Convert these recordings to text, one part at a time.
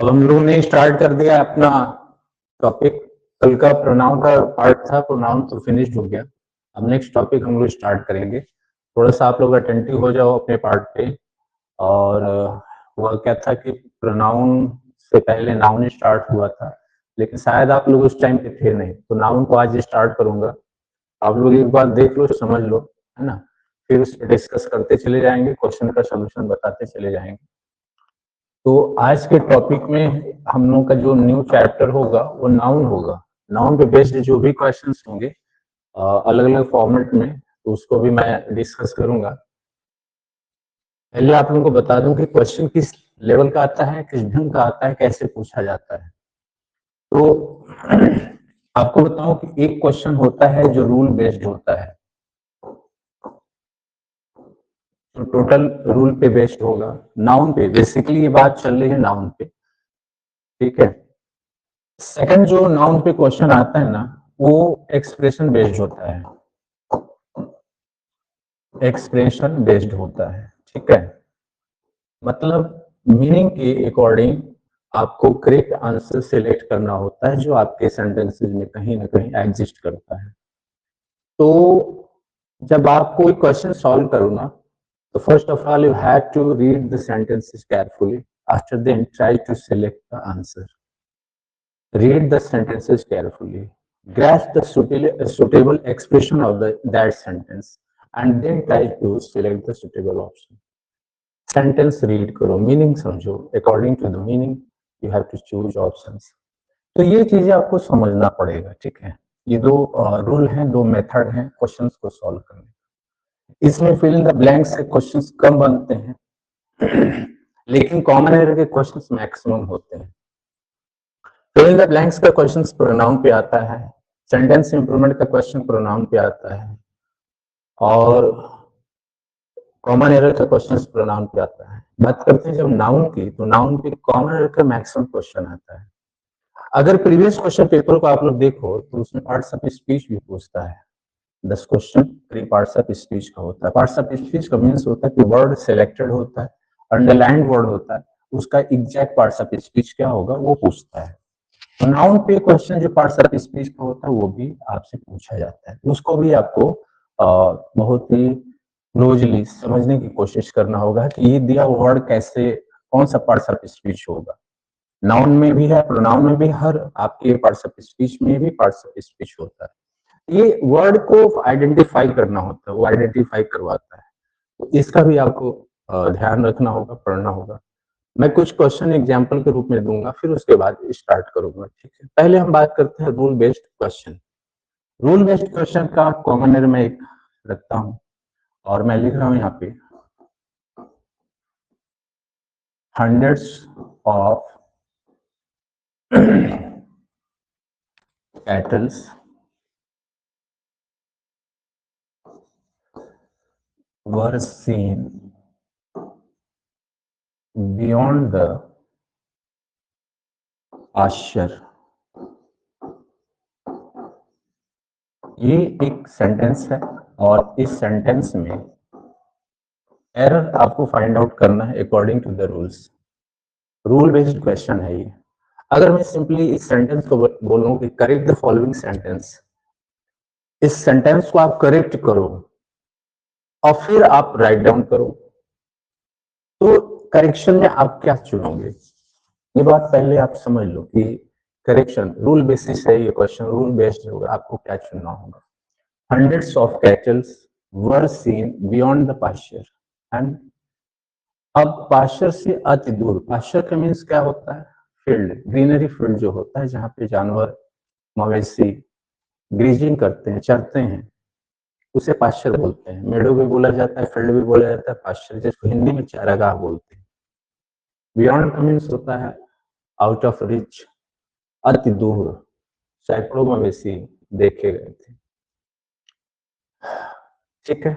अब हम लोगों ने स्टार्ट कर दिया अपना टॉपिक। कल का प्रोनाउन का पार्ट था, प्रोनाउन तो फिनिश हो गया। अब नेक्स्ट टॉपिक हम लोग स्टार्ट करेंगे। थोड़ा सा आप लोग अटेंटिव हो जाओ अपने पार्ट पे। और हुआ क्या था कि प्रोनाउन से पहले नाउन स्टार्ट हुआ था, लेकिन शायद आप लोग उस टाइम पे थे नहीं, तो नाउन को आज स्टार्ट करूंगा। आप लोग एक बार देख लो, समझ लो, है ना। फिर उस पर डिस्कस करते चले जाएंगे, क्वेश्चन का सोल्यूशन बताते चले जाएंगे। तो आज के टॉपिक में हम लोग का जो न्यू चैप्टर होगा वो नाउन होगा। नाउन पे बेस्ड जो भी क्वेश्चंस होंगे अलग अलग फॉर्मेट में, तो उसको भी मैं डिस्कस करूंगा। पहले आप लोगों को बता दूं कि क्वेश्चन किस लेवल का आता है, किस ढंग का आता है, कैसे पूछा जाता है। तो आपको बताऊं कि एक क्वेश्चन होता है जो रूल बेस्ड होता है, तो टोटल रूल पे बेस्ड होगा। नाउन पे बेसिकली ये बात चल रही है, नाउन पे, ठीक है। सेकंड जो नाउन पे क्वेश्चन आता है ना, वो एक्सप्रेशन बेस्ड होता है। एक्सप्रेशन बेस्ड होता है, ठीक है। मतलब मीनिंग के अकॉर्डिंग आपको करेक्ट आंसर सिलेक्ट करना होता है, जो आपके सेंटेंसेस में कहीं ना कहीं एग्जिस्ट करता है। तो जब आप कोई क्वेश्चन सॉल्व करो ना, तो first of all you have to read the sentences carefully, after then try to select the answer. Read the sentences carefully, grasp the suitable expression of that sentence, and then try to select the suitable option. Sentence read करो, meaning समझो, according to the meaning you have to choose options. तो ये चीजें आपको समझना पड़ेगा, ठीक है। ये दो रूल हैं, दो मेथड हैं क्वेश्चंस को सॉल्व करने। इसमें फिल इन द ब्लैंक से क्वेश्चंस कम बनते हैं लेकिन कॉमन एरर के क्वेश्चंस मैक्सिमम होते हैं। फिल इन द ब्लैंक्स का क्वेश्चन प्रोनाउन पे आता है, सेंटेंस इंप्रूवमेंट का क्वेश्चन प्रोनाउन पे आता है, और कॉमन एरर का क्वेश्चन प्रोनाउन पे आता है। बात करते हैं जब नाउन की, तो नाउन पे कॉमन एरर का मैक्सिमम क्वेश्चन आता है। अगर प्रीवियस क्वेश्चन पेपर को आप लोग देखो तो उसमें पार्ट्स ऑफ स्पीच भी पूछता है। 10 क्वेश्चन 3 पार्ट्स ऑफ स्पीच का होता है। पार्ट्स ऑफ स्पीच का मीन्स होता है कि वर्ड सिलेक्टेड होता है, अंडरलाइंड वर्ड होता है, उसका एग्जैक्ट पार्ट्स ऑफ स्पीच क्या होगा वो पूछता है। नाउन पे क्वेश्चन जो पार्ट्स ऑफ स्पीच का होता है वो भी आपसे पूछा जाता है, उसको भी आपको बहुत ही क्लोजली समझने की कोशिश करना होगा कि ये दिया वर्ड कैसे, कौन सा पार्ट्स ऑफ स्पीच होगा। नाउन में भी है, प्रोनाउन में भी, हर आपके पार्ट्स ऑफ स्पीच में भी पार्ट्स ऑफ स्पीच होता है। ये वर्ड को आइडेंटिफाई करना होता है, वो आइडेंटिफाई करवाता है। तो इसका भी आपको ध्यान रखना होगा, पढ़ना होगा। मैं कुछ क्वेश्चन एग्जाम्पल के रूप में दूंगा, फिर उसके बाद स्टार्ट करूंगा, ठीक है। पहले हम बात करते हैं rule based question. Rule based question का कॉमन एरर मैं एक रखता हूं, और मैं लिख रहा हूं यहाँ पे hundreds of kettles were seen beyond the pasture। ये एक सेंटेंस है, और इस सेंटेंस में एरर आपको फाइंड आउट करना है according to the rules. Rule based question है ये। अगर मैं सिंपली इस सेंटेंस को बोलूं कि करेक्ट द फॉलोइंग सेंटेंस, इस सेंटेंस को आप करेक्ट करो और फिर आप राइट डाउन करो, तो करेक्शन में आप क्या चुनोगे, ये बात पहले आप समझ लो कि करेक्शन रूल बेसिस है, ये क्वेश्चन रूल बेस्ड होगा, आपको क्या चुनना होगा। Hundreds of cattles were seen beyond the pasture. And अब पास्चर से अति दूर, पास्चर का मीन्स क्या होता है, फील्ड, ग्रीनरी फील्ड जो होता है जहाँ पे जानवर मवेशी ग्रीजिंग करते हैं, चरते हैं, उसे पास्चर बोलते हैं। मेडो भी बोला जाता है, फील्ड भी बोला जाता है, पास्चर जिसको हिंदी में चारागाह बोलते हैं। बियॉन्ड का मीन्स होता है आउट ऑफ रिच, अति दूर, सैकड़ों मवेशी देखे गए थे, ठीक है।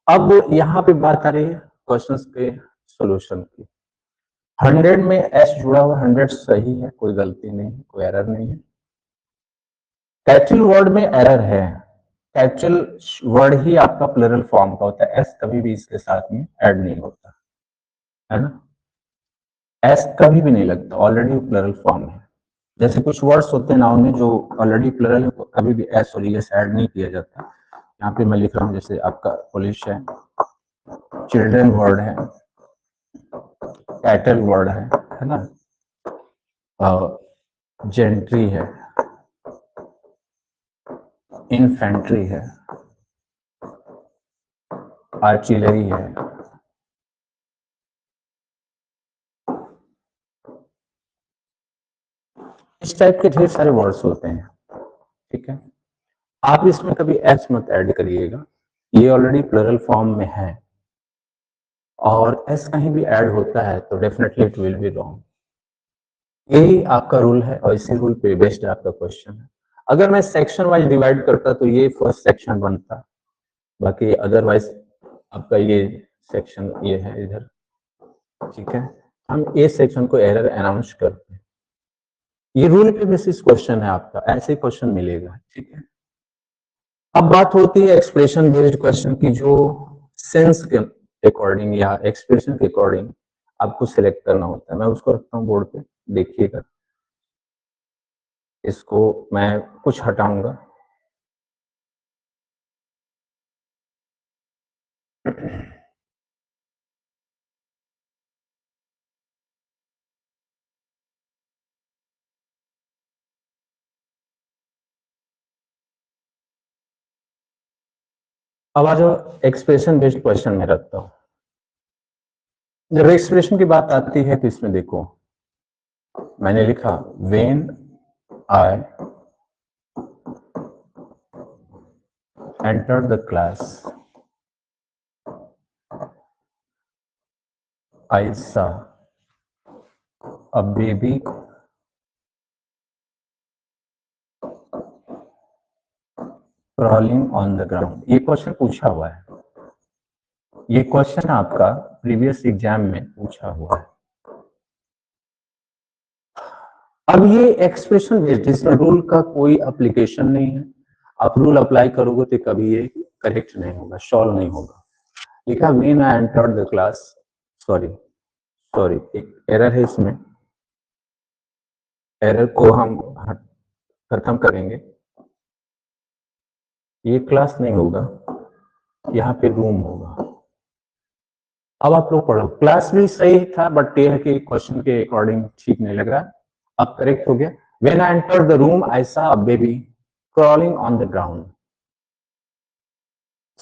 अब यहाँ पे बात आ रही है क्वेश्चंस के सॉल्यूशन की। 100 में एस जुड़ा हुआ, 100 सही है, कोई गलती नहीं, कोई एरर नहीं है। कैटल वर्ड में एरर है, कैटल वर्ड ही आपका प्लरल फॉर्म का होता है, एस कभी भी इसके साथ में ऐड नहीं होता, है ना। एस कभी भी नहीं लगता, ऑलरेडी प्लरल फॉर्म है। जैसे कुछ वर्ड्स होते हैं नाउन में जो ऑलरेडी प्लरल है, तो कभी भी एस और एस ऐड नहीं किया जाता। यहाँ पे मैं लिख रहा हूँ, जैसे आपका पुलिस है, चिल्ड्रन वर्ड है, कैटल वर्ड है ना, जेंट्री है, इन्फेंट्री है, आर्टिलरी है, इस टाइप के ढेर सारे वर्ड्स होते हैं। ठीक है, आप इसमें कभी एस मत ऐड करिएगा, ये ऑलरेडी प्लरल फॉर्म में है, और एस कहीं भी ऐड होता है तो definitely it will be wrong. यही आपका रूल है और इसी रूल पे बेस्ड आपका क्वेश्चन है। अगर मैं सेक्शन वाइज डिवाइड करता तो ये फर्स्ट सेक्शन बनता, बाकी अदरवाइज आपका ये सेक्शन ये है इधर। ठीक है, हम ए सेक्शन को एरर अनाउंस करते हैं। ये रूल पे बेसिस क्वेश्चन है आपका, ऐसे क्वेश्चन मिलेगा। ठीक है, अब बात होती है एक्सप्रेशन बेस्ड क्वेश्चन की, जो सेंस के अकॉर्डिंग या एक्सप्रेशन के अकॉर्डिंग आपको सिलेक्ट करना होता है। मैं उसको रखता हूँ बोर्ड पे, देखिएगा। इसको मैं कुछ हटाऊंगा। अब आ जाओ एक्सप्रेशन बेस्ड क्वेश्चन में रखता हूँ। जब एक्सप्रेशन की बात आती है तो इसमें देखो, मैंने लिखा when I enter the class I saw a baby crawling on the ground। ये क्वेश्चन पूछा हुआ है, ये क्वेश्चन आपका प्रीवियस एग्जाम में पूछा हुआ है। अब ये एक्सप्रेशन बेस्ड, इसमें रूल का कोई एप्लीकेशन नहीं है। आप रूल अप्लाई करोगे तो कभी ये करेक्ट नहीं होगा, सॉल्व नहीं होगा। लिखा when I entered the class, sorry एक एरर है इसमें, एरर को हम खत्म करेंगे। ये क्लास नहीं होगा, यहाँ पे रूम होगा। अब आप लोग पढ़ो, क्लास भी सही था बट ये है कि क्वेश्चन के अकॉर्डिंग ठीक नहीं लग रहा। अब करेक्ट हो गया। When I entered the room I saw a baby crawling on the ground.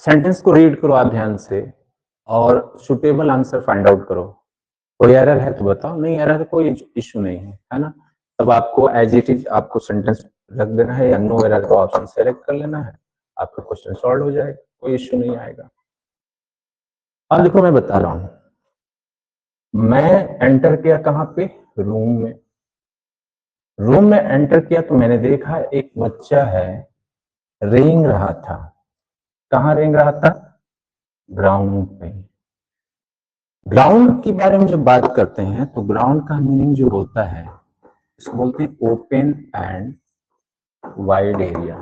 Sentence को रीड करो आप ध्यान से और सुटेबल आंसर फाइंड आउट करो। कोई एरर है तो बताओ, नहीं एरर है कोई इश्यू नहीं है ना। तब आपको एज इट इज आपको सेंटेंस रख देना है या नो एरर का ऑप्शन सेलेक्ट कर लेना है, आपका क्वेश्चन सॉल्व हो जाएगा, कोई इश्यू नहीं आएगा। अब देखो मैं बता रहा हूं, मैं एंटर किया कहां पे, रूम में। रूम में एंटर किया तो मैंने देखा एक बच्चा है, रेंग रहा था। कहां रेंग रहा था, ग्राउंड पे। ग्राउंड के बारे में जब बात करते हैं तो ग्राउंड का मीनिंग जो होता है, इसको बोलते हैं ओपन एंड वाइड एरिया।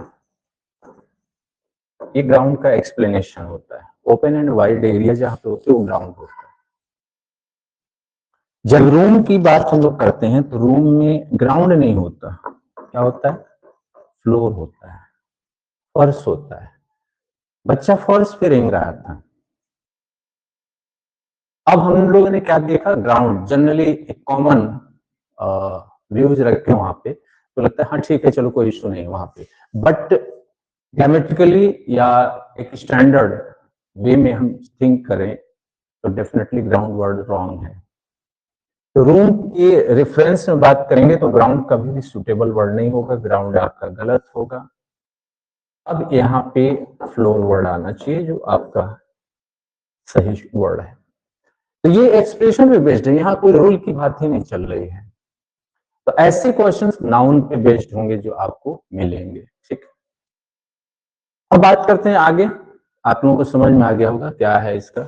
ये ग्राउंड का एक्सप्लेनेशन होता है। ओपन एंड वाइड एरिया जहां पे होते हैं वो ग्राउंड होता है। जब रूम की बात हम लोग करते हैं तो रूम में ग्राउंड नहीं होता, क्या होता है, फ्लोर होता है, फर्श होता है। बच्चा फर्श पे रेंग रहा था। अब हम लोगों ने क्या देखा, ग्राउंड जनरली एक कॉमन व्यूज रखे वहां पे, तो लगता है हाँ ठीक है चलो कोई इशू नहीं वहां पे। बट ग्रामेटिकली या एक स्टैंडर्ड वे में हम थिंक करें तो डेफिनेटली ग्राउंड वर्ड रॉन्ग है। तो रूम के रेफरेंस में बात करेंगे तो ग्राउंड कभी भी सुटेबल वर्ड नहीं होगा, ग्राउंड आपका गलत होगा। अब यहाँ पे फ्लोर वर्ड आना चाहिए जो आपका सही वर्ड है। तो ये एक्सप्रेशन पे बेस्ड है, यहाँ कोई रूल की बात ही नहीं चल रही है। तो ऐसे क्वेश्चंस नाउन पे बेस्ड होंगे जो आपको मिलेंगे। ठीक, अब बात करते हैं आगे। आप लोगों को समझ में आ गया होगा क्या है इसका,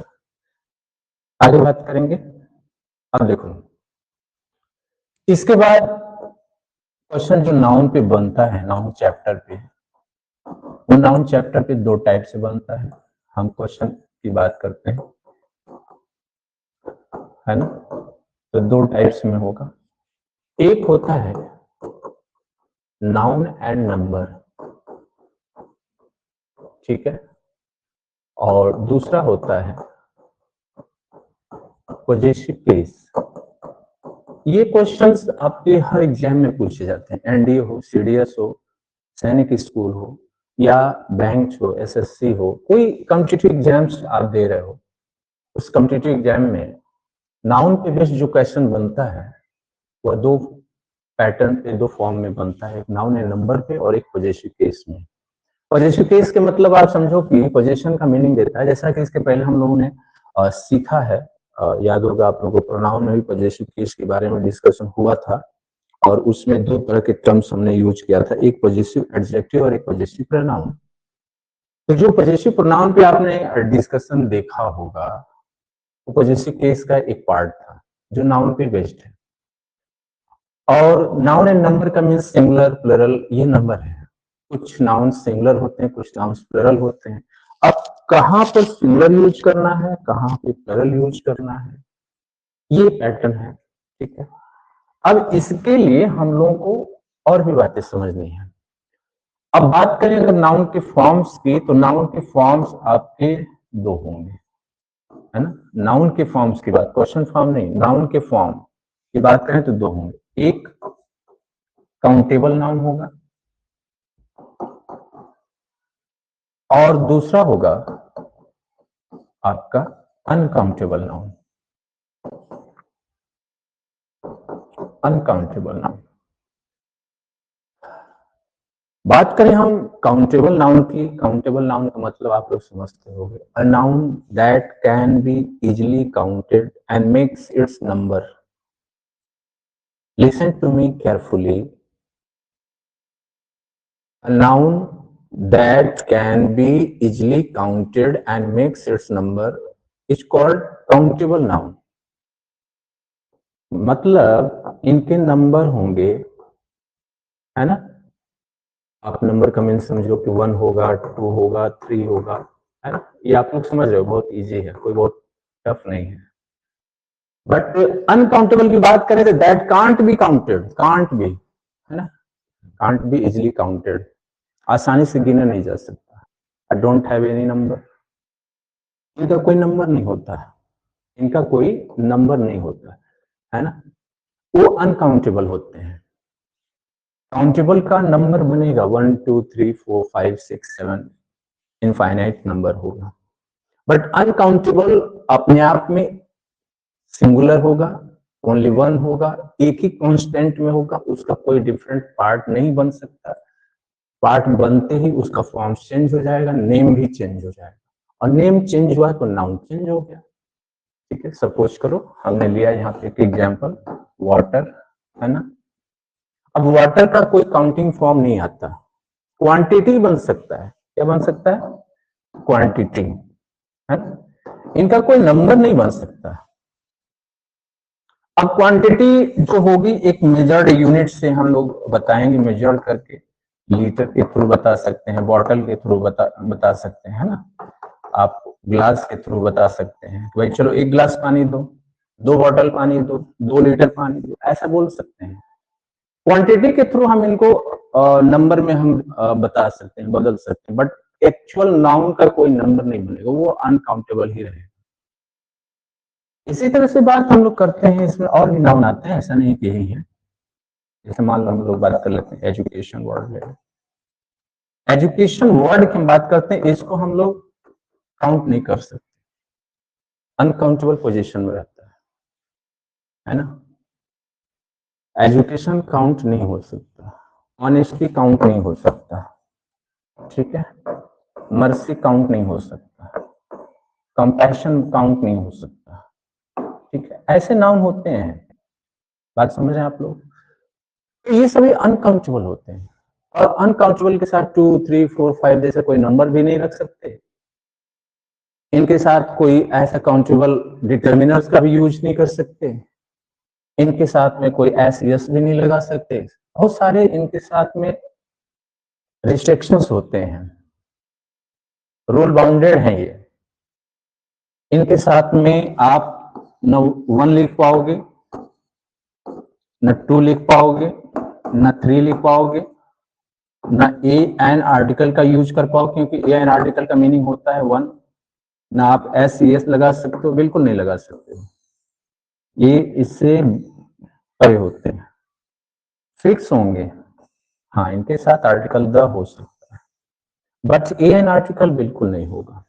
आगे बात करेंगे। अब देखो इसके बाद क्वेश्चन जो नाउन पे बनता है, नाउन चैप्टर पे, वो नाउन चैप्टर पे दो टाइप से बनता है। हम क्वेश्चन की बात करते हैं, है ना। तो दो टाइप्स में होगा, एक होता है नाउन एंड नंबर, ठीक है, और दूसरा होता है पॉजेसिव केस। ये क्वेश्चंस आपके हर एग्जाम में पूछे जाते हैं, एनडीए हो, सीडीएस हो, सैनिक स्कूल हो, या बैंक हो, एसएससी हो, कोई कॉम्पिटिटिव एग्जाम्स आप दे रहे हो, उस कॉम्पिटिटिव एग्जाम में नाउन पे बेस्ड जो क्वेश्चन बनता है वह दो पैटर्न पे, दो फॉर्म में बनता है, एक नाउन एंड नंबर पे और एक पॉजेसिव केस में। पॉजेसिव केस के मतलब आप समझो कि पोजीशन का मीनिंग देता है, जैसा कि इसके पहले हम लोगों ने सीखा है, याद होगा आप लोगों को, प्रोनाउन में भी पॉजेसिव केस के बारे में डिस्कशन हुआ था, और उसमें दो तरह के टर्म्स हमने यूज किया था, एक पॉजेसिव एडजेक्टिव और एक पॉजेसिव प्रोनाउन। तो जो पॉजेसिव प्रोनाउन पे आपने डिस्कशन देखा होगा, वो पॉजेसिव केस का एक पार्ट था जो नाउन पे बेस्ड है। और नाउन एंड नंबर का मीन्स सिंगुलर, प्लरल, ये नंबर है। कुछ नाउन सिंगुलर होते हैं, कुछ नाउन प्लरल होते हैं। अब कहां पर सिंगुलर यूज करना है, कहां पे प्लरल यूज करना है, ये पैटर्न है, ठीक है। अब इसके लिए हम लोगों को और भी बातें समझनी है। अब बात करें अगर नाउन के फॉर्म्स की, तो नाउन के फॉर्म्स आपके दो होंगे, है ना। नाउन के फॉर्म्स की बात, क्वेश्चन फॉर्म नहीं, नाउन के फॉर्म की बात करें तो दो होंगे, एक काउंटेबल नाउन होगा और दूसरा होगा आपका अनकाउंटेबल नाउन। अनकाउंटेबल नाउन, बात करें हम काउंटेबल नाउन की, काउंटेबल नाउन का मतलब आप लोग समझते होंगे, a noun that can be easily counted and makes its number. Listen to me carefully, a noun that can be easily counted and makes its number is called countable noun। मतलब इनके number होंगे, है ना। आप number का mean समझो कि 1 होगा, 2 होगा, 3 होगा, है ना। ये आप लोग समझ रहे हो, बहुत इजी है, कोई बहुत टफ नहीं है। बट अनकाउंटेबल की बात करें तो that can't be counted, can't be, है ना, कांट बी इजिली काउंटेड, आसानी से गिना नहीं जा सकता। I don't have any number, इनका कोई नंबर नहीं होता, इनका कोई नंबर नहीं होता, है ना, वो अनकाउंटेबल होते हैं। काउंटेबल का नंबर बनेगा 1 2 3 4 5 6 7, इनफाइनाइट नंबर होगा। बट अनकाउंटेबल अपने आप में सिंगुलर होगा, ओनली वन होगा, एक ही कांस्टेंट में होगा, उसका कोई डिफरेंट पार्ट नहीं बन सकता। पार्ट बनते ही उसका फॉर्म चेंज हो जाएगा, नेम भी चेंज हो जाएगा, और नेम चेंज हुआ तो नाउन चेंज हो गया, ठीक है। सपोज करो हमने लिया यहाँ पे एक एग्जांपल, वाटर, है ना। अब वाटर का कोई काउंटिंग फॉर्म नहीं आता, क्वांटिटी बन सकता है, क्या बन सकता है, क्वांटिटी, है ना। इनका कोई नंबर नहीं बन सकता। अब क्वांटिटी जो होगी एक मेजर्ड यूनिट से हम लोग बताएंगे, मेजर्ड करके, लीटर के थ्रू बता सकते हैं, बॉटल के थ्रू बता सकते हैं, है ना। आप ग्लास के थ्रू बता सकते हैं, भाई चलो 1 गिलास पानी दो, 2 बॉटल पानी दो, 2 लीटर पानी दो, ऐसा बोल सकते हैं। क्वांटिटी के थ्रू हम इनको नंबर में हम बता सकते हैं, बदल सकते हैं, बट एक्चुअल नाउन का कोई नंबर नहीं बनेगा, वो अनकाउंटेबल ही रहेगा। इसी तरह से बात हम लोग करते हैं, इसमें और भी नाउन आते हैं, ऐसा नहीं कि यही है। जैसे मान लो हम लोग बात कर लेते हैं एजुकेशन वर्ड है, एजुकेशन वर्ड की हम बात करते हैं, इसको हम लोग काउंट नहीं कर सकते, अनकाउंटेबल पोजीशन में रहता है ना। एजुकेशन काउंट नहीं हो सकता, ऑनेस्टी काउंट नहीं हो सकता, ठीक है, मर्सी काउंट नहीं हो सकता, कंपैशन काउंट नहीं हो सकता, ठीक है। ऐसे नाउन होते हैं, बात समझ रहे हैं आप लोग, ये सभी अनकाउंटेबल होते हैं, और अनकाउंटेबल के साथ 2 3 4 5 जैसे कोई नंबर भी नहीं रख सकते। इनके साथ कोई ऐसा काउंटेबल डिटर्मिनर्स का भी यूज नहीं कर सकते, इनके साथ में कोई एस यस भी नहीं लगा सकते, बहुत सारे इनके साथ में रिस्ट्रिक्शंस होते हैं, रूल बाउंडेड हैं ये। इनके साथ में आप न 1 लिख पाओगे, न 2 लिख पाओगे, न 3 लिख पाओगे, न ए एन आर्टिकल का यूज कर पाओ, क्योंकि ए एन आर्टिकल का मीनिंग होता है 1। ना आप एस सी एस लगा सकते हो, बिल्कुल नहीं लगा सकते हो, ये इससे परे होते हैं, फिक्स होंगे। हाँ, इनके साथ आर्टिकल द हो सकता है, बट ए एन आर्टिकल बिल्कुल नहीं होगा।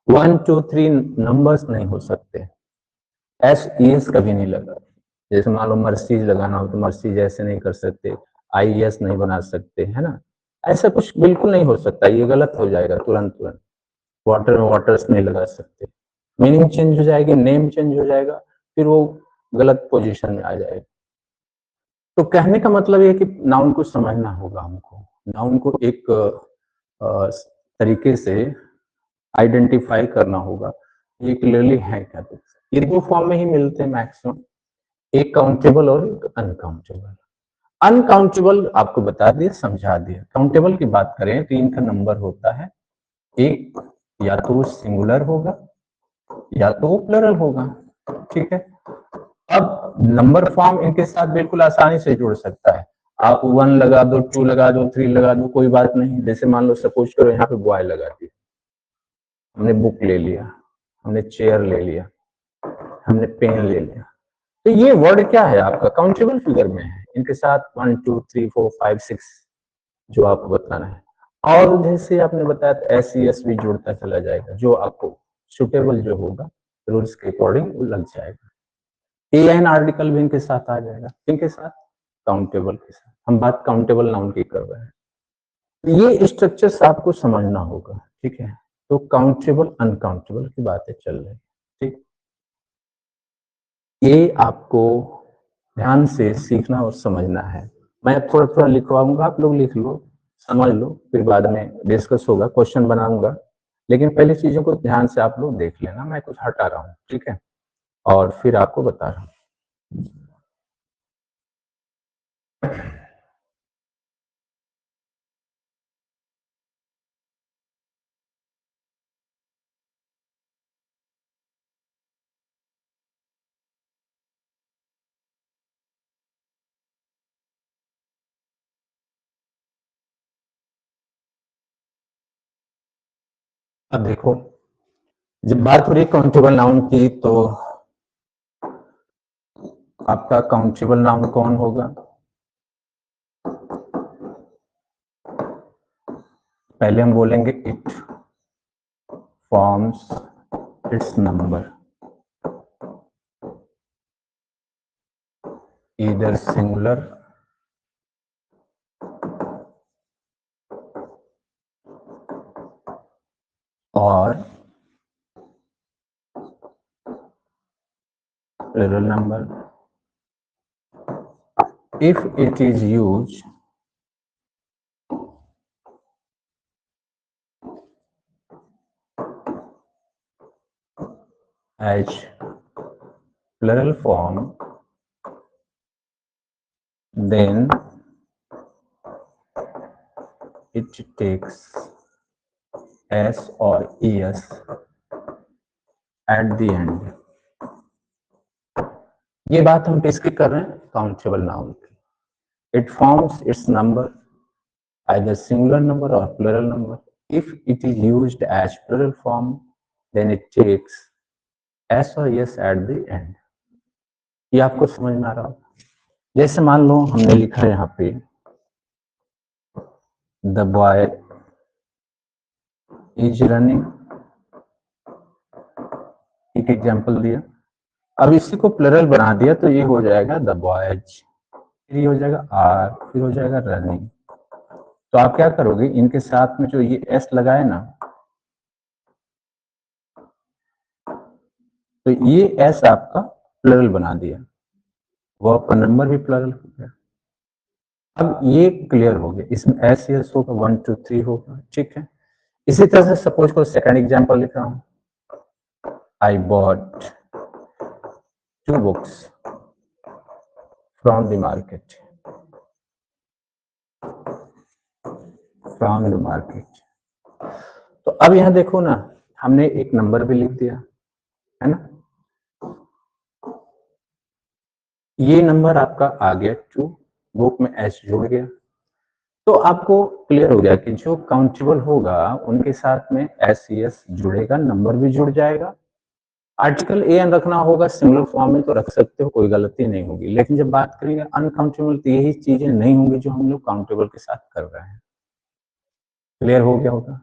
1 2 3 नंबर्स नहीं हो सकते, एस ई एस कभी नहीं लगा। जैसे मान लो मर्सीज लगाना हो तो मर्सीज ऐसे नहीं कर सकते, आई एस नहीं बना सकते, है ना, ऐसा कुछ बिल्कुल नहीं हो सकता, ये गलत हो जाएगा तुरंत तुरंत। वाटर में वाटर्स नहीं लगा सकते, मीनिंग चेंज हो जाएगी, नेम चेंज हो जाएगा, फिर वो गलत पोजीशन में आ जाएगा। तो कहने का मतलब ये कि नाउन को समझना होगा हमको, नाउन को एक तरीके से आइडेंटिफाई करना होगा, ये क्लियरली है क्या। ये दो फॉर्म में ही मिलते हैं मैक्सिमम, एक काउंटेबल और एक अनकाउंटेबल। अनकाउंटेबल आपको बता दिया, समझा दिया। काउंटेबल की बात करें तो इनका नंबर होता है एक, या तो सिंगुलर होगा या तो प्लरल होगा, ठीक है। अब नंबर फॉर्म इनके साथ बिल्कुल आसानी से जुड़ सकता है, आप 1 लगा दो, 2 लगा दो, 3 लगा दो, कोई बात नहीं। जैसे मान लो सपोज करो यहाँ पे बॉय लगा दिया, हमने बुक ले लिया, हमने चेयर ले लिया, हमने पेन ले लिया, तो ये वर्ड क्या है आपका, काउंटेबल फिगर में है, इनके साथ 1 2 3 4 5 6 जो आपको बताना है। और जैसे आपने बताया एस सी एस भी जुड़ता चला जाएगा, जो आपको सुटेबल जो होगा रूल्स के अकॉर्डिंग वो लग जाएगा। ए एन आर्टिकल भी इनके साथ आ जाएगा, इनके साथ काउंटेबल के साथ, हम बात काउंटेबल नाउन की कर रहे हैं। ये स्ट्रक्चर्स आपको समझना होगा, ठीक है। तो काउंटेबल अनकाउंटेबल की बातें चल रही, ठीक। ये आपको ध्यान से सीखना और समझना है। मैं थोड़ा थोड़ा लिखवाऊंगा, आप लोग लिख लो, समझ लो, फिर बाद में डिस्कस होगा, क्वेश्चन बनाऊंगा, लेकिन पहले चीजों को ध्यान से आप लोग देख लेना, मैं कुछ हटा रहा हूँ, ठीक है, और फिर आपको बता रहा हूँ। अब देखो, जब बात हो रही काउंटेबल नाउन की, तो आपका काउंटेबल नाउन कौन होगा, पहले हम बोलेंगे it forms it's number either singular और plural number if it is used as plural form, then it takes s or es at the end। ये बात हम किसकी कर रहे हैं, काउंटेबल नाउन की। It forms it's number either singular number or plural number, if it is used as plural form then it takes s or s at the end। ये आपको समझ में आ रहा हो। जैसे मान लो हमने लिखा है यहाँ पे द बॉय इज रनिंग, एक एग्जाम्पल दिया। अब इसी को प्लरल बना दिया तो ये हो जाएगा द बॉयज, फिर ये हो जाएगा आर, फिर हो जाएगा रनिंग। तो आप क्या करोगे, इनके साथ में जो ये एस लगाए ना, तो ये एस आपका प्लरल बना दिया, वर्ब का नंबर भी प्लरल हो गया। अब ये क्लियर हो गया, इसमें एस एस होगा, 1 2 3 होगा, ठीक है। इसी तरह से सपोज को सेकंड एग्जांपल लिख रहा हूं, I bought 2 books from the market, from the market. तो अब यहां देखो ना, हमने एक नंबर भी लिख दिया, है ना, ये नंबर आपका आ गया 2, बुक में एस जुड़ गया, तो आपको क्लियर हो गया कि जो काउंटेबल होगा उनके साथ में एस एस जुड़ेगा, नंबर भी जुड़ जाएगा। आर्टिकल ए एन रखना होगा सिंगुलर फॉर्म में तो रख सकते हो, कोई गलती नहीं होगी, लेकिन जब बात करेंगे अनकाउंटेबल तो यही चीजें नहीं होंगी जो हम लोग काउंटेबल के साथ कर रहे हैं। क्लियर हो गया होगा?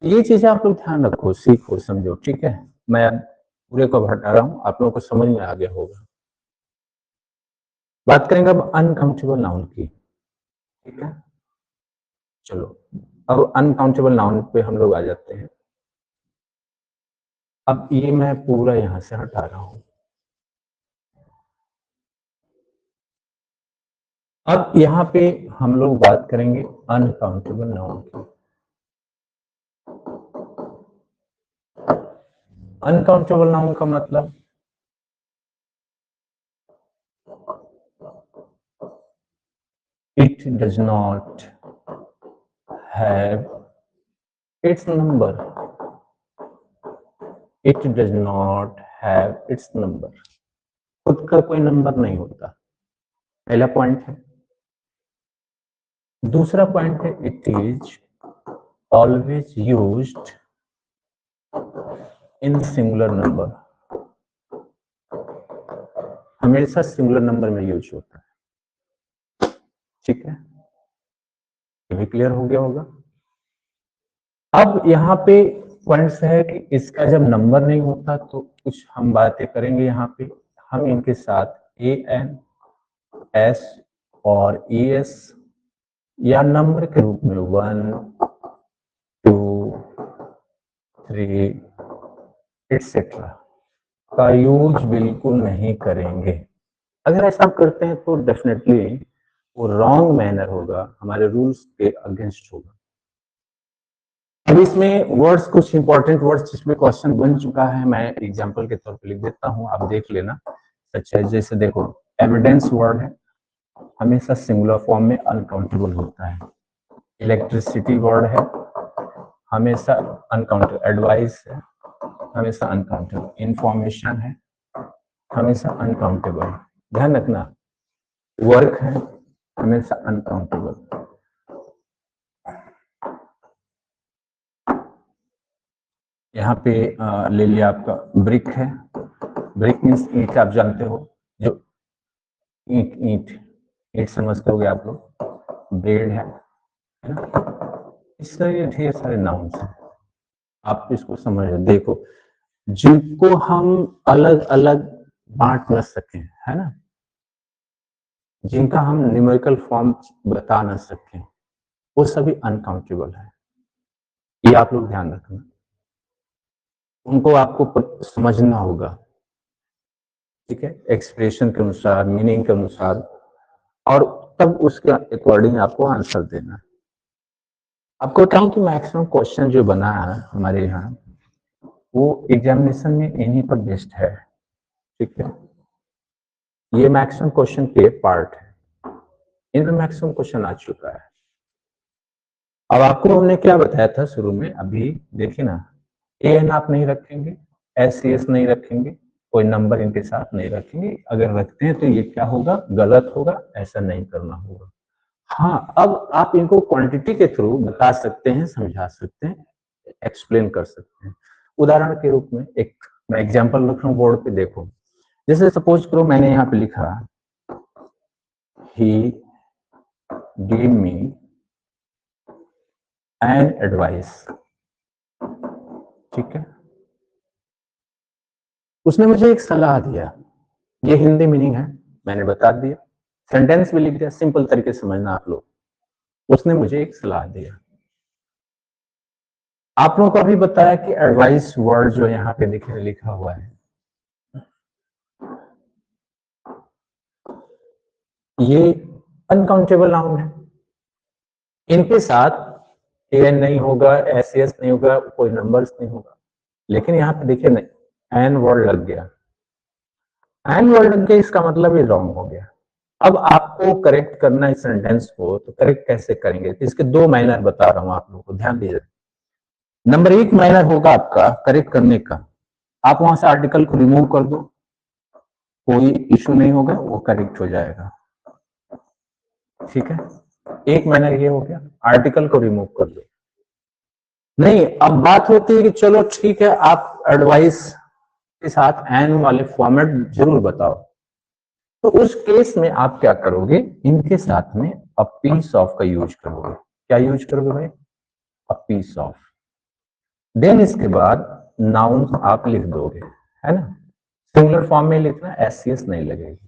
ये चीजें आप लोग ध्यान रखो, सीखो, समझो, ठीक है। मैं पूरे को हटा रहा हूं, आप लोगों को समझ में आ गया होगा। बात करेंगे अब अनकाउंटेबल नाउन की, ठीक है। चलो अब अनकाउंटेबल नाउन पे हम लोग आ जाते हैं। अब ये मैं पूरा यहां से हटा रहा हूं। अब यहाँ पे हम लोग बात करेंगे अनकाउंटेबल नाउन की। अनकाउंटेबल नाउन का मतलब it does not have its number. It does not have its number. खुद का कोई नंबर नहीं होता, पहला पॉइंट है। दूसरा पॉइंट है it is always used in singular number, हमेशा सिंगुलर नंबर में यूज होता है, ठीक है। ये भी क्लियर हो गया होगा। अब यहाँ पे पॉइंट्स है कि इसका जब नंबर नहीं होता तो कुछ हम बातें करेंगे। यहाँ पे हम इनके साथ ए एन एस और ई एस या नंबर के रूप में 1 2 3 एटसेट्रा का यूज बिल्कुल नहीं करेंगे। अगर ऐसा करते हैं तो डेफिनेटली वो रॉन्ग मैनर होगा, हमारे रूल्स के अगेंस्ट होगा। अब इसमें वर्ड्स, कुछ इंपॉर्टेंट वर्ड्स जिसमें क्वेश्चन बन चुका है, मैं एग्जांपल के तौर पे लिख देता हूं, आप देख लेना। अच्छा, जैसे देखो एविडेंस वर्ड है, हमेशा सिंगुलर फॉर्म में अनकाउंटेबल होता है। इलेक्ट्रिसिटी वर्ड है, हमेशा अनकाउंटेबल। एडवाइस है, हमेशा अनकाउंटेबल। इंफॉर्मेशन है, हमेशा अनकाउंटेबल। ध्यान रखना, वर्क है, हमेशा अनकाउंटेबल। यहाँ पे ले लिया आपका ब्रिक है, ब्रिक मीन्स ईंट, आप जानते हो, जो ईंट ईंट ईंट समझते होगे आप लोग। बेड है ना, इस तरह के ढेर सारे नाउन्स हैं, आप इसको समझ देखो, जिनको हम अलग अलग बांट न सकें, है ना, जिनका हम न्यूमेरिकल फॉर्म बता न सकें, वो सभी अनकाउंटेबल है। ये आप लोग ध्यान रखना, उनको आपको समझना होगा, ठीक है, एक्सप्रेशन के अनुसार, मीनिंग के अनुसार, और तब उसके अकॉर्डिंग आपको आंसर देना है। आपको बताऊं कि मैक्सिमम क्वेश्चन जो बना है हमारे यहाँ, वो एग्जामिनेशन में इन्हीं पर बेस्ड है, ठीक है। ये मैक्सिमम क्वेश्चन के पार्ट है, इनमें मैक्सिमम क्वेश्चन आ चुका है। अब आपको हमने क्या बताया था शुरू में, अभी देखिए ना, ए एन आप नहीं रखेंगे, एस सी एस नहीं रखेंगे, कोई नंबर इनके साथ नहीं रखेंगे। अगर रखते हैं तो ये क्या होगा, गलत होगा, ऐसा नहीं करना होगा। हाँ, अब आप इनको क्वांटिटी के थ्रू बता सकते हैं, समझा सकते हैं, एक्सप्लेन कर सकते हैं। उदाहरण के रूप में एक मैं एग्जांपल रख रहा हूँ बोर्ड पे, देखो, जैसे सपोज करो मैंने यहाँ पे लिखा ही gave me an advice, ठीक है, उसने मुझे एक सलाह दिया। ये हिंदी मीनिंग है, मैंने बता दिया, सेंटेंस भी लिख दिया, सिंपल तरीके से समझना आप लोग। उसने मुझे एक सलाह दिया। आप लोगों को अभी बताया कि एडवाइस वर्ड जो यहाँ पे देखिए लिखा हुआ है, ये अनकाउंटेबल नाउन है, इनके साथ एन नहीं होगा, एस एस नहीं होगा, कोई नंबर्स नहीं होगा। लेकिन यहाँ पे देखिए नहीं, एन वर्ड लग गया, एन वर्ड लग गया, इसका मतलब ये रॉन्ग हो गया। अब आपको करेक्ट करना इस सेंटेंस को, तो करेक्ट कैसे करेंगे, तो इसके दो मैनर बता रहा हूं आप लोगों को, ध्यान दीजिए। नंबर एक मैनर होगा आपका करेक्ट करने का, आप वहां से आर्टिकल को रिमूव कर दो, कोई इशू नहीं होगा, वो करेक्ट हो जाएगा। ठीक है, एक मैंने ये हो गया, आर्टिकल को रिमूव कर दो। नहीं, अब बात होती है कि चलो ठीक है, आप एडवाइस के साथ एन वाले फॉर्मेट जरूर बताओ, तो उस केस में आप क्या करोगे, इनके साथ में अ पीस ऑफ का यूज करोगे। क्या यूज करोगे भाई, अ पीस ऑफ। देन इसके बाद नाउन आप लिख दोगे, है ना, सिंगुलर फॉर्म में लिखना, एस नहीं लगेगी।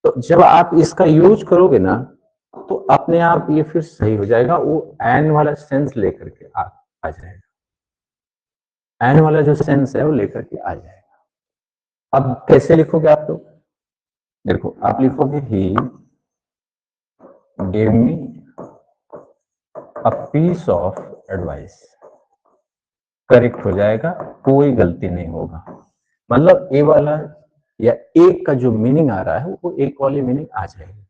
तो जब आप इसका यूज करोगे ना, तो अपने आप ये फिर सही हो जाएगा, वो एन वाला सेंस लेकर के आ जाएगा। एन वाला जो सेंस है वो लेकर के आ जाएगा। अब कैसे लिखोगे आप लोग, देखो आप लिखोगे ही gave me a piece of advice, correct हो जाएगा, कोई गलती नहीं होगा। मतलब ए वाला या एक का जो मीनिंग आ रहा है वो एक वाली मीनिंग आ जाएगी,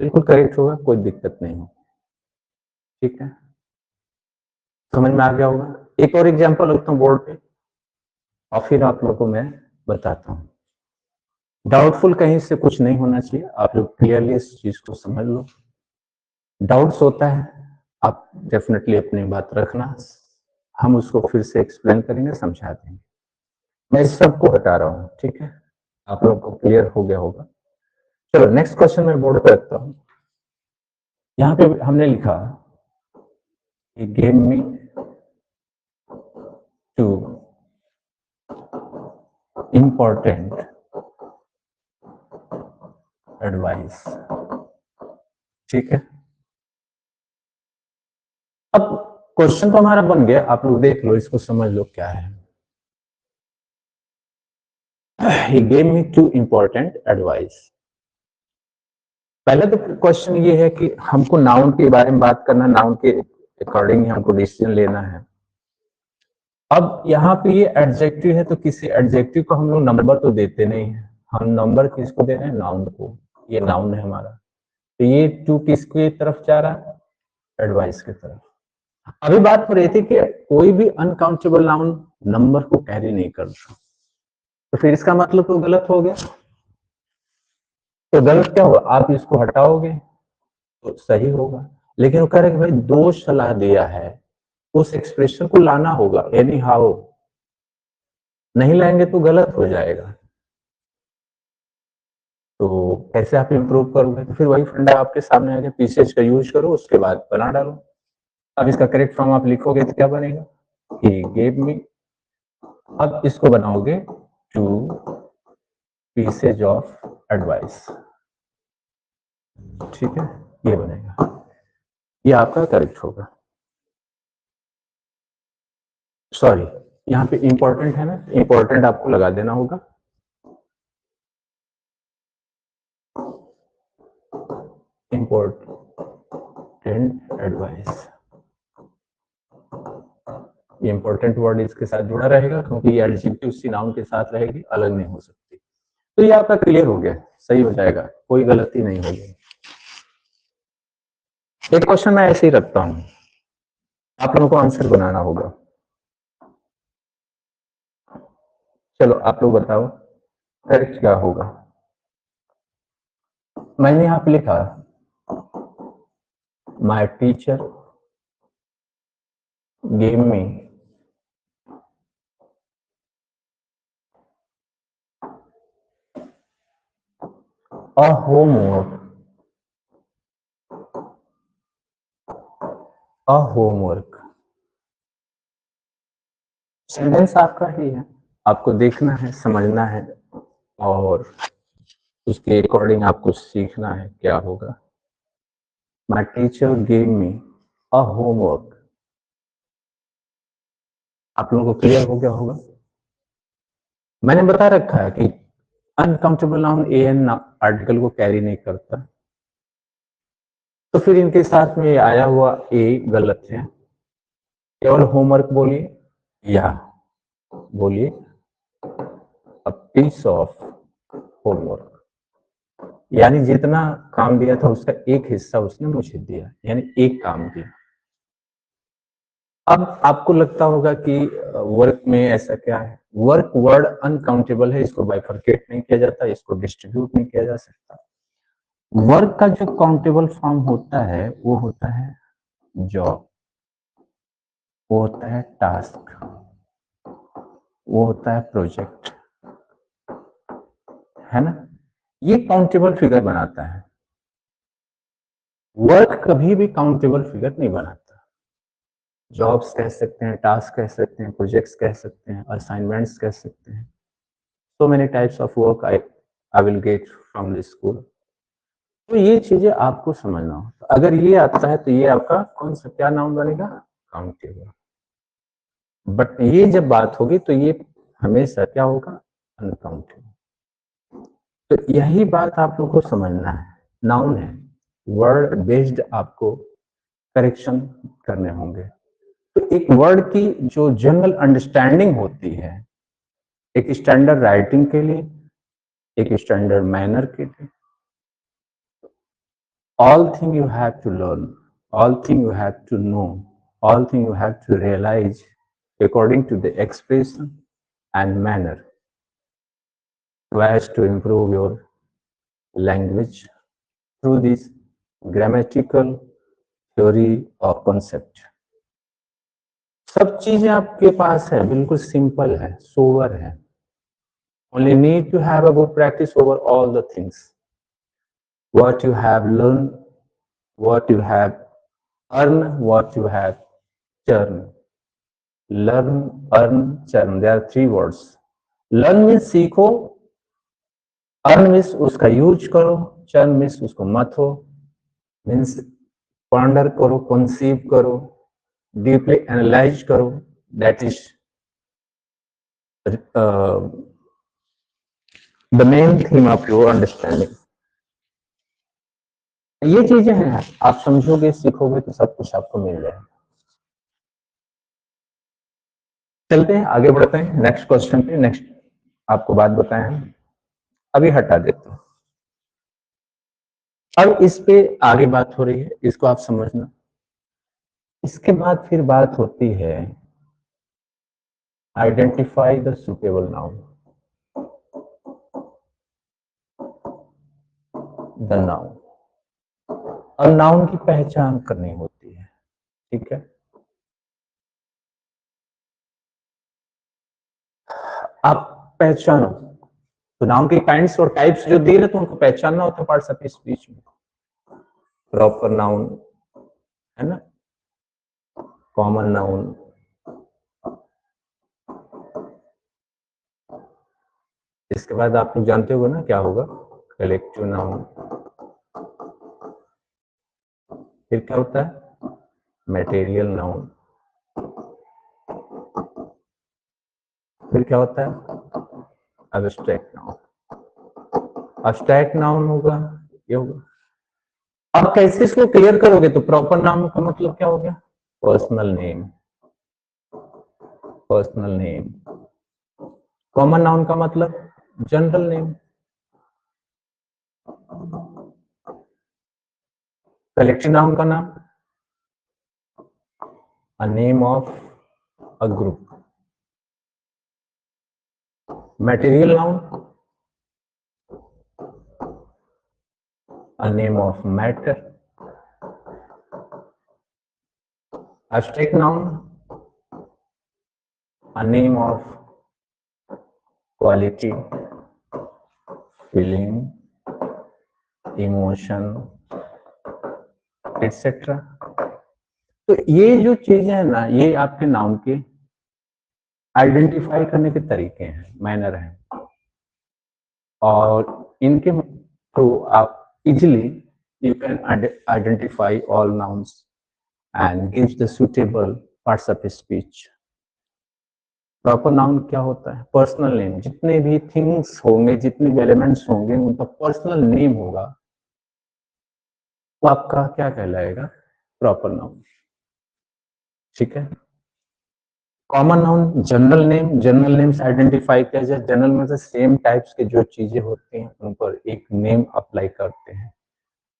बिल्कुल करेक्ट होगा, कोई दिक्कत नहीं होगी। ठीक है, समझ में आ गया होगा। एक और एग्जांपल रखता हूँ बोर्ड पे और फिर आप लोगों को मैं बताता हूँ। डाउटफुल कहीं से कुछ नहीं होना चाहिए, आप लोग क्लियरली इस चीज को समझ लो। डाउट्स होता है, आप डेफिनेटली अपनी बात रखना, हम उसको फिर से एक्सप्लेन करेंगे, समझा देंगे। मैं इस सबको हटा रहा हूँ, ठीक है, आप लोगों को क्लियर हो गया होगा। चलो नेक्स्ट क्वेश्चन मैं बोर्ड पे रखता हूँ। यहाँ पे हमने लिखा कि game me two important advice. ठीक है, अब क्वेश्चन तो हमारा बन गया, आप लोग देख लो, इसको समझ लो क्या है। He gave me two important advice। पहले तो क्वेश्चन ये है कि हमको नाउन के बारे में बात करना, नाउन के अकॉर्डिंग हमको डिसीजन लेना है। अब यहाँ पे ये एडजेक्टिव है, तो किसी एडजेक्टिव को हम लोग नंबर तो देते नहीं है, हम नंबर किसको दे रहे हैं, नाउन को। ये नाउन है हमारा, तो ये टू किसकी तरफ जा रहा है, एडवाइस की तरफ। अभी बात हो रही थी कि कोई भी अनकाउंटेबल नाउन नंबर को कैरी नहीं करता, तो फिर इसका मतलब तो गलत हो गया। तो गलत क्या होगा, आप इसको हटाओगे तो सही होगा। लेकिन वो कह रहे कि भाई दो सलाह दिया है, उस एक्सप्रेशन को लाना होगा एनी हाउ, नहीं लाएंगे तो गलत हो जाएगा। तो कैसे आप इंप्रूव करोगे, तो फिर वही फंडा आपके सामने आ गया, पीसेज का यूज करो, उसके बाद बना डालो। अब इसका करेक्ट फॉर्म आप लिखोगे तो क्या बनेगा, ही गेव मी। अब इसको बनाओगे टू पीसेज ऑफ एडवाइस। ठीक है, ये बनेगा, ये आपका करेक्ट होगा। सॉरी, यहाँ पे इंपॉर्टेंट है ना, इंपॉर्टेंट आपको लगा देना होगा। इंपॉर्टेंट एडवाइस, ये इंपॉर्टेंट वर्ड इसके साथ जुड़ा रहेगा, क्योंकि ये एडजेक्टिव उसी नाउन के साथ रहेगी, अलग नहीं हो सकती। तो ये आपका क्लियर हो गया, सही हो जाएगा, कोई गलती नहीं होगी। एक क्वेश्चन मैं ऐसे ही रखता हूं, आप लोगों को आंसर बनाना होगा। चलो आप लोग बताओ करेक्ट क्या होगा। मैंने यहां पे लिखा my teacher gave me a homework. Sentence आपका ही है, आपको देखना है, समझना है, और उसके अकॉर्डिंग आपको सीखना है क्या होगा। My teacher gave me a homework. आप लोगों को क्लियर हो गया होगा। मैंने बता रखा है कि uncountable noun A an article को कैरी नहीं करता, तो फिर इनके साथ में आया हुआ ए गलत है। केवल होमवर्क बोलिए या बोलिए अ पीस ऑफ होमवर्क, यानी जितना काम दिया था उसका एक हिस्सा उसने मुझे दिया, यानी एक काम दिया। अब आपको लगता होगा कि वर्क में ऐसा क्या है, वर्क वर्ड अनकाउंटेबल है, इसको बाइफरकेट नहीं किया जाता, इसको डिस्ट्रीब्यूट नहीं किया जा सकता। वर्क का जो काउंटेबल फॉर्म होता है वो होता है जॉब, वो होता है टास्क, वो होता है प्रोजेक्ट, है ना। ये काउंटेबल फिगर बनाता है, वर्क कभी भी काउंटेबल फिगर नहीं बनाता। जॉब्स कह सकते हैं, टास्क कह सकते हैं, प्रोजेक्ट्स कह सकते हैं, असाइनमेंट्स कह सकते हैं। so many types of work I will get from the school। तो ये चीजें आपको समझना हो, अगर ये आता है तो ये आपका कौन सा क्या नाउन बनेगा, काउंटेबल। बट ये जब बात होगी तो ये हमेशा क्या होगा, अनकाउंटेबल। तो यही बात आप लोग को समझना है, नाउन है, वर्ड बेस्ड आपको करेक्शन करने होंगे। तो एक वर्ड की जो जनरल अंडरस्टैंडिंग होती है, एक स्टैंडर्ड राइटिंग के लिए, एक स्टैंडर्ड मैनर के लिए, all thing you have to learn, all thing you have to know, all thing you have to realize according to the expression and manner so as to improve your language through this grammatical theory or concept। सब चीजें आपके पास है, बिल्कुल simple है, sober है। only need to have a good practice over all the things what you have learned, what you have earned, what you have churned। learn, earn, churn, there are three words। learn means सीखो, earn means उसका use करो, churn means उसको मत हो, means ponder करो, conceive करो, deeply analyse करो, that is the main theme of your understanding. ये चीजें हैं, आप समझोगे सीखोगे तो सब कुछ आपको मिल जाएगा। चलते हैं आगे बढ़ते हैं नेक्स्ट क्वेश्चन पे। नेक्स्ट आपको बात बताए हैं, अभी हटा देता हूं। अब इस पे आगे बात हो रही है, इसको आप समझना। इसके बाद फिर बात होती है identify the suitable noun, the noun. और नाउन की पहचान करनी होती है, ठीक है। आप पहचानो, तो नाउन के काइंड्स और टाइप्स जो दिए ना, तो उनको पहचानना होता है पार्ट्स ऑफ स्पीच में। प्रॉपर नाउन, है ना, कॉमन नाउन, इसके बाद आप लोग जानते हो ना क्या होगा, कलेक्टिव नाउन, फिर क्या होता है मटेरियल नाउन, फिर क्या होता है एब्स्ट्रैक्ट नाउन। एब्स्ट्रैक्ट नाउन होगा, ये होगा। अब कैसे इसको क्लियर करोगे, तो प्रॉपर नाउन का मतलब क्या हो गया, personal name, personal name. Common noun का मतलब जनरल नेम। कलेक्टिव नाउन का नाम a name of a group। material noun a name of matter। abstract noun a name of quality, feeling, emotion, etc। तो ये जो चीजें है ना, ये आपके नाउन के आइडेंटिफाई करने के तरीके हैं, मैनर हैं, और इनके थ्रू आप easily you can identify all nouns and give the suitable parts of speech। Proper noun क्या होता है, पर्सनल नेम। जितने भी थिंग्स होंगे, जितने भी एलिमेंट्स होंगे, उनका पर्सनल नेम होगा, वो आपका क्या कहलाएगा, प्रॉपर नाउन, ठीक है। Common noun general name, general name से आइडेंटिफाई किया जाए, जनरल में से सेम टाइप्स की जो चीजें होती हैं उन पर एक नेम अप्लाई करते हैं,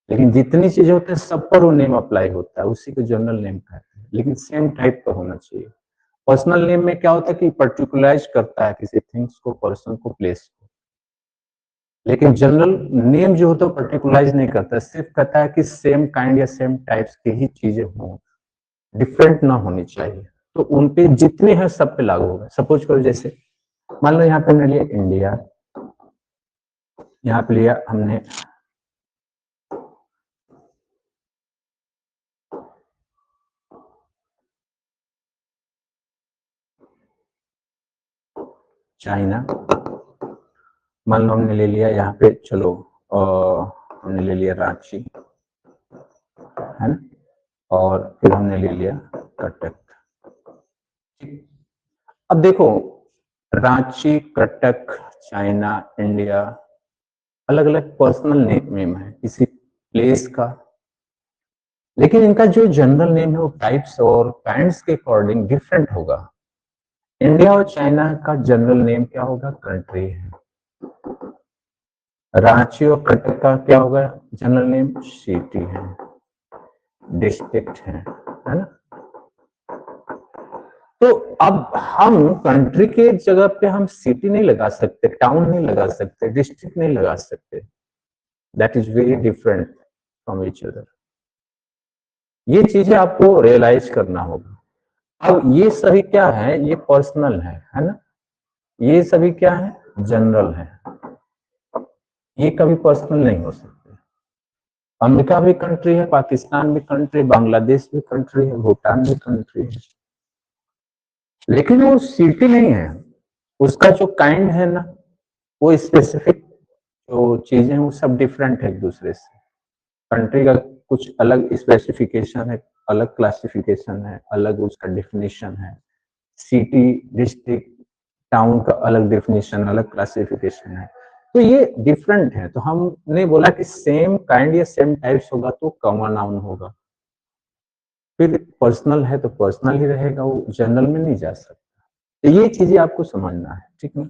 लेकिन जितनी चीजें होती हैं सब पर वो नेम अप्लाई होता है, उसी को जनरल नेम कहते हैं। लेकिन सेम टाइप का होना चाहिए। पर्सनल नेम में क्या होता है कि पर्टिकुलराइज करता है किसी थिंग्स को, पर्सन को, प्लेस को, लेकिन जनरल नेम जो होता है पर्टिकुलराइज नहीं करता, सिर्फ कहता है कि सेम काइंड या सेम टाइप्स की ही चीजें हों, डिफरेंट ना होनी चाहिए। तो उनपे जितने हैं सब पे लागू होगा। सपोज करो जैसे मान लो यहाँ पे हमने लिया इंडिया, यहाँ पे लिया हमने चाइना, मान लो हमने ले लिया यहाँ पे, चलो हमने ले लिया रांची, है ना, और फिर हमने ले लिया कटक। अब देखो रांची, कटक, चाइना, इंडिया, अलग अलग पर्सनल नेम है किसी प्लेस का, लेकिन इनका जो जनरल नेम है वो टाइप्स और काइंड्स के अकॉर्डिंग डिफरेंट होगा। इंडिया और चाइना का जनरल नेम क्या होगा? कंट्री है। रांची और कटक का क्या होगा जनरल नेम? सिटी है, डिस्ट्रिक्ट है ना। तो अब हम कंट्री के जगह पे हम सिटी नहीं लगा सकते, टाउन नहीं लगा सकते, डिस्ट्रिक्ट नहीं लगा सकते। That is very different from each other. ये चीजें आपको रियलाइज करना होगा। अब ये सभी क्या है? ये पर्सनल है ना। ये सभी क्या है? जनरल है। ये कभी पर्सनल नहीं हो सकते। अमेरिका भी कंट्री है, पाकिस्तान भी कंट्री, बांग्लादेश भी कंट्री है, भूटान भी कंट्री है, लेकिन वो सिटी नहीं है। उसका जो काइंड है ना, वो स्पेसिफिक जो चीजें हैं वो सब डिफरेंट है एक दूसरे से। कंट्री का कुछ अलग स्पेसिफिकेशन है, अलग क्लासिफिकेशन है, अलग उसका डिफिनेशन है। सिटी, डिस्ट्रिक्ट, टाउन का अलग डिफिनेशन, अलग क्लासिफिकेशन है। तो ये डिफरेंट है। तो हमने बोला कि सेम काइंड या सेम टाइप्स होगा तो कॉमन नाउन होगा। फिर पर्सनल है तो पर्सनल ही रहेगा, वो जनरल में नहीं जा सकता। तो ये चीजें आपको समझना है, ठीक है।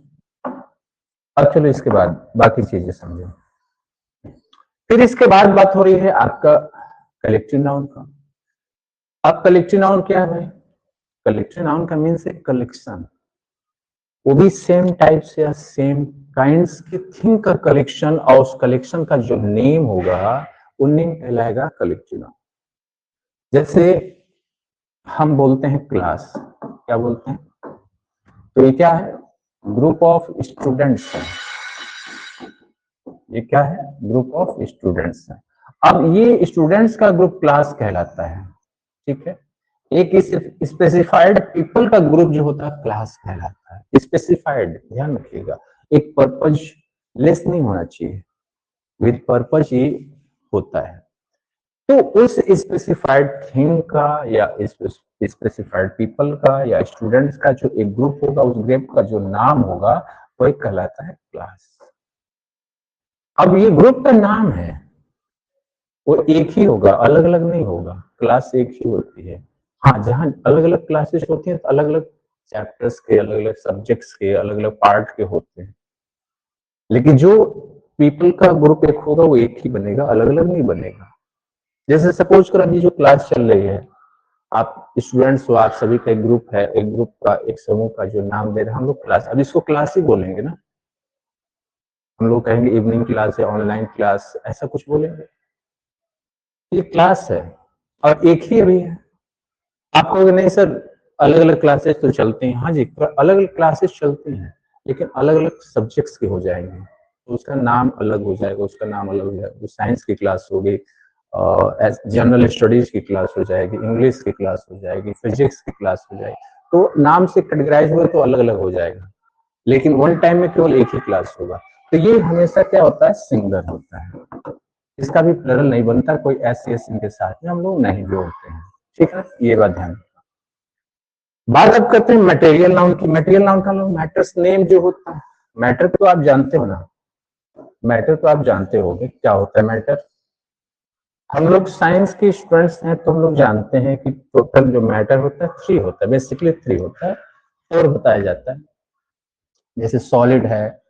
अब चलो इसके बाद बाकी चीजें समझो। फिर इसके बाद बात हो रही है आपका कलेक्टिव नाउन का। अब कलेक्टिव नाउन क्या है भाई? कलेक्टिव नाउन का मीन्स है कलेक्शन, वो भी सेम टाइप्स या सेम काइंड्स की थिंग का कलेक्शन, और उस कलेक्शन का जो नेम होगा वो नेम कहलाएगा कलेक्टिव नाउन। जैसे हम बोलते हैं क्लास, क्या बोलते हैं? तो ये क्या है? ग्रुप ऑफ स्टूडेंट्स है। ये क्या है? ग्रुप ऑफ स्टूडेंट्स है। अब ये स्टूडेंट्स का ग्रुप क्लास कहलाता है, ठीक है। एक स्पेसिफाइड पीपल का ग्रुप जो होता है क्लास कहलाता है। स्पेसिफाइड, ध्यान रखिएगा, एक पर्पज लेस नहीं होना चाहिए, विद पर्पज ही होता है। तो उस स्पेसिफाइड थिंग का या स्पेसिफाइड पीपल का या स्टूडेंट्स का जो एक ग्रुप होगा, उस ग्रुप का जो नाम होगा वही कहलाता है क्लास। अब ये ग्रुप का नाम है, वो एक ही होगा, अलग अलग नहीं होगा। क्लास एक ही होती है। हाँ, जहां अलग अलग क्लासेस होती हैं तो अलग अलग चैप्टर्स के, अलग अलग सब्जेक्ट्स के, अलग अलग पार्ट के होते हैं, लेकिन जो पीपल का ग्रुप एक होगा वो एक ही बनेगा, अलग अलग नहीं बनेगा। जैसे सपोज कर अभी जो क्लास चल रही है, आप स्टूडेंट्स हो, आप सभी का एक ग्रुप है, एक ग्रुप का, एक समूह का जो नाम दे रहे हैं हम लोग क्लास। अब इसको क्लास ही बोलेंगे ना, हम लोग कहेंगे इवनिंग क्लास है, ऑनलाइन क्लास, ऐसा कुछ बोलेंगे। ये क्लास है और एक ही अभी है। आप कहोगे नहीं सर अलग अलग क्लासेस तो चलती हैं। हाँ जी, अलग अलग क्लासेस चलती हैं, लेकिन अलग अलग सब्जेक्ट्स के हो जाएंगे तो उसका नाम अलग हो जाएगा, उसका नाम अलग हो जाएगा। साइंस की क्लास होगी, जनरल स्टडीज की क्लास हो जाएगी, इंग्लिश की क्लास हो जाएगी, फिजिक्स की क्लास हो जाएगी। तो नाम से कैटेगराइज हुए तो अलग अलग हो जाएगा, लेकिन वन टाइम में केवल एक ही क्लास होगा। तो ये हमेशा क्या होता है? सिंगुलर होता है। इसका भी प्लरल नहीं बनता, कोई ऐसे इनके साथ में हम लोग नहीं जोड़ते हैं, ठीक है। ये बात ध्यान। बात अब करते हैं मटेरियल नाउन की। मटेरियल नाउन का मैटर्स नेम जो होता है, मैटर तो आप जानते हो ना, मैटर तो आप जानते होंगे क्या होता है मैटर। हम लोग साइंस के स्टूडेंट्स हैं तो हम लोग जानते हैं कि टोटल जो मैटर होता है 3 होता है, बेसिकली 3 होता है, 4 बताया जाता है। जैसे सॉलिड है,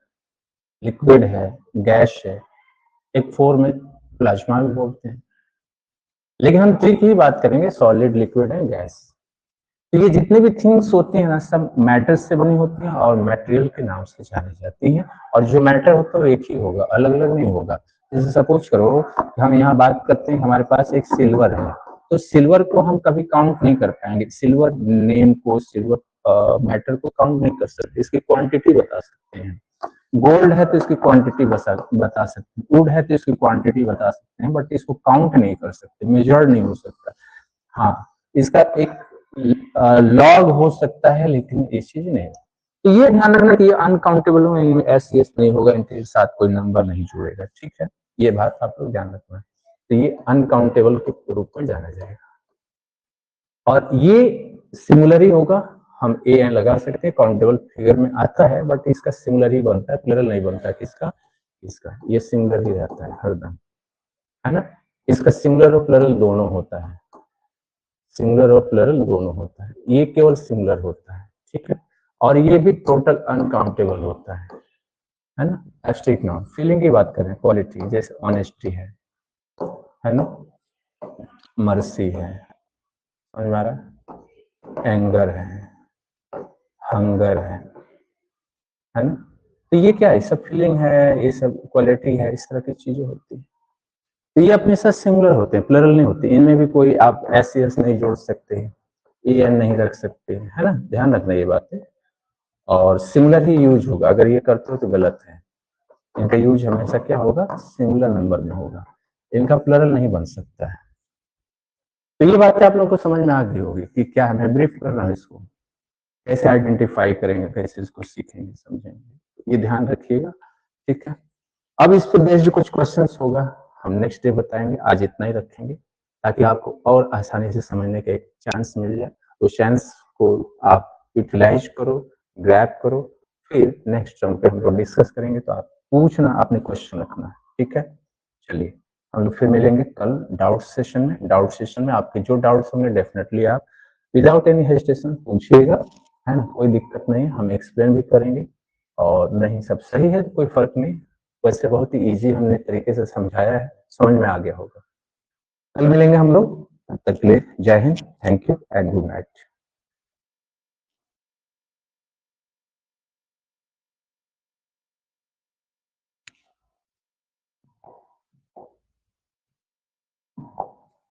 लिक्विड है, गैस है, एक 4 में प्लाज्मा भी बोलते हैं। लेकिन हम ट्री की बात करेंगे, सॉलिड, लिक्विड एंड गैस। तो ये जितने भी थिंग्स होती है ना, सब मैटर से बनी होती हैं और मटेरियल के नाम से जानी जाती हैं। और जो मैटर होता है वो एक ही होगा, अलग अलग नहीं होगा। जैसे सपोज करो हम यहाँ बात करते हैं, हमारे पास एक सिल्वर है, तो सिल्वर को हम कभी काउंट नहीं कर पाएंगे, सिल्वर नेम को, सिल्वर मैटर को काउंट नहीं कर सकते, इसकी क्वांटिटी बता सकते हैं। गोल्ड है तो इसकी क्वांटिटी बता सकते हैं, वुड है तो इसकी क्वांटिटी बता सकते हैं, बट इसको काउंट नहीं कर सकते, मेजर नहीं हो सकता। हाँ, इसका एक लॉग हो सकता है, लेकिन ये चीज नहीं। तो ये ध्यान रखना कि ये अनकाउंटेबल में एस नहीं होगा, इनके साथ कोई नंबर नहीं जुड़ेगा, ठीक है, ये बात आप लोग ध्यान रखना। तो ये अनकाउंटेबल के रूप में जाना जाएगा। और ये सिमिलर ही होगा, हम ए एन लगा सकते हैं, काउंटेबल फिगर में आता है, बट इसका सिमिलर ही बनता है, प्लरल नहीं बनता है। किसका? इसका। ये सिमिलर ही रहता है हरदम, है ना। इसका सिमिलर और प्लरल दोनों होता है, सिंगुलर और प्लरल दोनों होता है, ये केवल सिंगुलर होता है, ठीक है। और ये भी टोटल अनकाउंटेबल होता है ना। एब्स्ट्रैक्ट नाउन, फीलिंग की बात करें, क्वालिटी, जैसे ऑनेस्टी है ना, मर्सी है, समझ में आ रहा, एंगर है, हंगर है ना। तो ये क्या है, सब फीलिंग है, ये सब क्वालिटी है, इस तरह की चीजें होती है। तो ये अपने साथ सिंगुलर होते हैं, प्लरल नहीं होते। इनमें भी कोई आप एस नहीं जोड़ सकते, ए एन नहीं रख सकते, है ना, ध्यान रखना ये बात है। और सिमिलर ही यूज होगा, अगर ये करते हो तो गलत है। इनका यूज हमेशा क्या होगा, सिंगुलर नंबर में होगा, इनका प्लरल नहीं बन सकता है। तो ये बात आप लोगों को समझ में आ गई होगी कि क्या हमें ब्रीफ करना है, इसको कैसे आइडेंटिफाई करेंगे, कैसे इसको सीखेंगे, समझेंगे, ये ध्यान रखिएगा, ठीक है। अब इस पर बेस्ड कुछ क्वेश्चंस होगा, हम नेक्स्ट डे बताएंगे, आज इतना ही रखेंगे ताकि आपको और आसानी से समझने का एक चांस मिल जाए। तो चांस को आप यूटिलाइज करो, ग्रैब करो, फिर नेक्स्ट टर्म पे हम लोग डिस्कस करेंगे। तो आप पूछना, आपने क्वेश्चन रखना, ठीक है। चलिए, हम लोग फिर मिलेंगे कल डाउट सेशन में। डाउट सेशन में आपके जो डाउट्स होंगे डेफिनेटली आप विदाउट एनी हेजिटेशन पूछिएगा, है ना, कोई दिक्कत नहीं, हम एक्सप्लेन भी करेंगे। और नहीं सब सही है तो कोई फर्क नहीं, वैसे बहुत ही इजी हमने तरीके से समझाया है, समझ में आ गया होगा। कल मिलेंगे हम लोग, तब तक के लिए जय Hind, thank you and good night.